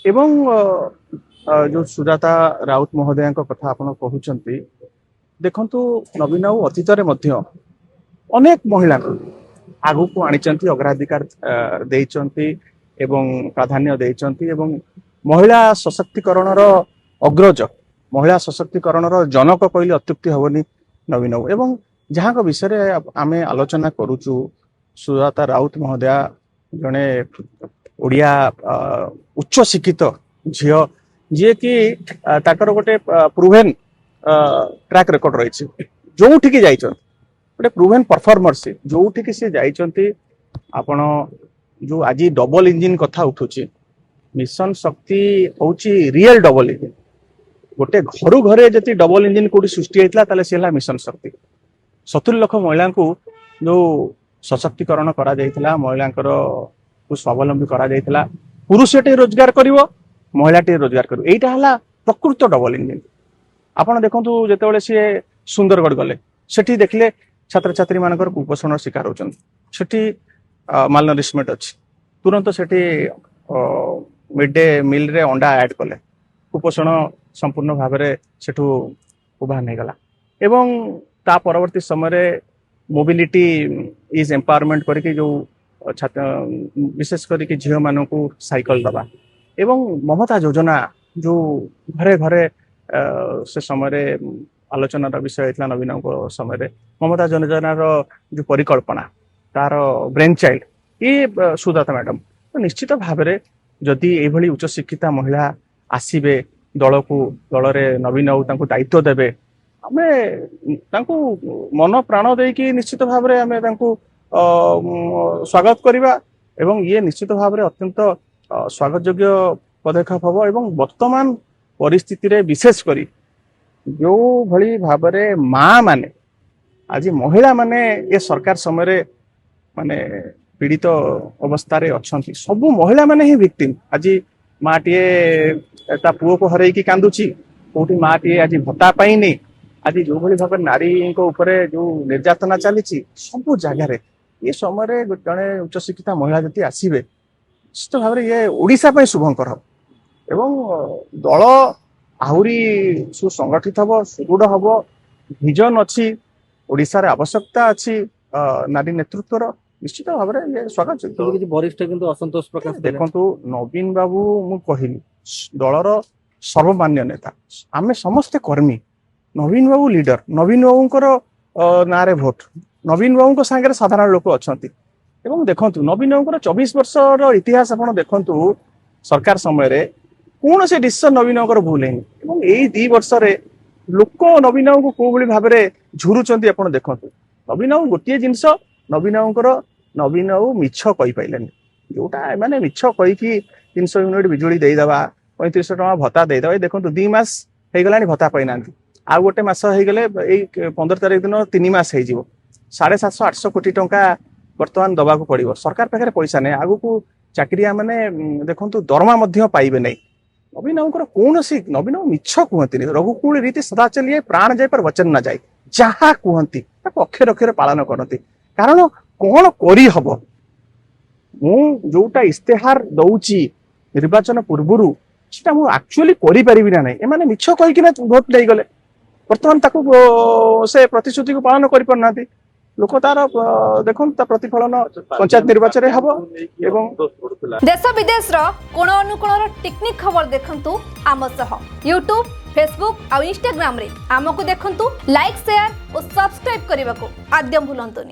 एवं जो सुजाता राउत महोदय कथा आपण कहते देखु नवीन बाबू अतीत अनेक महिला आगु को आनी अग्राधिकार प्राधान्य देइचंती एवं महिला सशक्तिकरण अग्रज महिला सशक्तिकरण जनक कहले अत्युक्ति हेनी नवीन बाबू एवं जहाँ विषय आम आलोचना करुचु सुजाता राउत महोदया जड़े ओडिया उच्च शिक्षित झील जी कि ताकर गोटे प्रूवेन ट्रैक रेकर्ड रही जो ठीक गोटे प्रूवेन परफॉर्मर से जो ठीक से जाइए आपण जो आज डबल इंजिन कथा उठुची मिशन शक्ति हूँ रियल डबल इंजिन गोटे घर घरे जति डबल इंजिन कौटी सृष्टि होता सी मिशन शक्ति 70 लाख महिला को जो सशक्तिकरण करा महिला को स्वावलंबी करा पुरुषटे रोजगार कर महिलाटे रोजगार कर यहीटा प्रकृत डबल इंजिन आपड़ देखु जो सी सुंदरगढ़ गले सेठी देखले छात्र छात्री मान कुपोषण शिकार होती मालनरिशमेंट अच्छी तुरंत सेठी मिड डे मिल रे अंडा ऐड कले कुपोषण संपूर्ण भाव में सेठू उभा नहीं गला एवं ता परवर्ती समय मोबिलिटी इज एम्पावरमेंट करके जो छात्र विशेष करके झील मान को साइकिल दबा एवं ममता योजना जो घरे घरे से समय आलोचनार विषय होता नवीन समय ममता योजनार जो परिकल्पना तार ब्रेन चाइल्ड ये सुजाता मैडम तो निश्चित भाव में जदि ये उच्च शिक्षिता महिला आसबे दल को दल में नवीन बाबू दायित्व देवे आम मन प्राण देकी निश्चित भाव में आम स्वागत करवा एवं ये निश्चित भाव में अत्यंत स्वागत योग्य पदक्षेप हम एवं वर्तमान परिस्थिति रे विशेष करी जो भली भाव में माँ माने आज महिला माने ये सरकार समय माने पीड़ित अवस्था रे अच्छी सबू महिला माने ही विक्टिम आज माँ टीए ता पुओ को हरई कांदुची कोठी माँ टीए आज भत्ता पाइनी आज जो भली भाव नारी उपरे जो निर्यातना चली सबू जगार ये समय जड़े उच्च शिक्षिता महिला जति आसबे निश्चित भाव में ये ओडिशा शुभंकर हम एवं दल आहरी सुसंगठित हम सुदृढ़ हम विजन अच्छी ओडिशा रे आवश्यकता अच्छी नारी नेतृत्वर निश्चित भाव में ये स्वागत वरिष्ठ किंतु असंतोष प्रकाश देखु नवीन बाबू मु कहली दलर सर्वमान्य नेता आमे समस्ते कर्मी नवीन बाबू लीडर नवीन बाबूंकर ना रे भोट नवीन बाबू सांगे साधारण लोक अच्छा देखु नवीन बाबूर 24 वर्षर इतिहास आप देखु सरकार समय कौन से डिसीजन नवीन बाबूर भूल है यही 2 वर्ष लोक नवीन बाबू को भाव में झुरुंट आप देखु नवीन बाबू गोटे जिनस नवीन बाबूर नवीन बाबू मिछ कही पाइलानी जोटा माने मिछ कहीकि 300 यूनिट बिजुली देदेवा 3500 टका भत्ता देदेवा ये देखो 2 मास होगला भत्ता पाई ना आ गोटे मस होगले 15 तारीख दिन 3 मास हो 750-800 कोटी टंका बर्तमान दबा पड़ो सरकार पाखे पैसा नहीं आगु को चाकरिया मैंने देखु दरमा पाइबे नहीं नवीन बाबूर कौन सी नवीन बाबू मिछ कहती रघुकुल रीति सदा चलिए प्राण जाए पर वचन न जाए जहाँ कहती अक्षर अक्षर पालन करती कारण कौन करी हब मु जोटा इस्तेहार दौची निर्वाचन पूर्व सेटा मु एक्चुअली करि परिबि ना नहीं एमाने मिछ कहि कि भोट दे गले वर्तमान ताकू से प्रतिश्रुति को पालन करि परनाती लोक तार देखन ता प्रतिफलन पंचायत निर्वाचन हबो एवं देश विदेश रो कोण अनुकोण रो टेक्निक खबर देखंतु आम सह YouTube Facebook आ Instagram रे आमको देखंतु लाइक शेयर और सब्सक्राइब करने को आद्यम भूलंतुनी।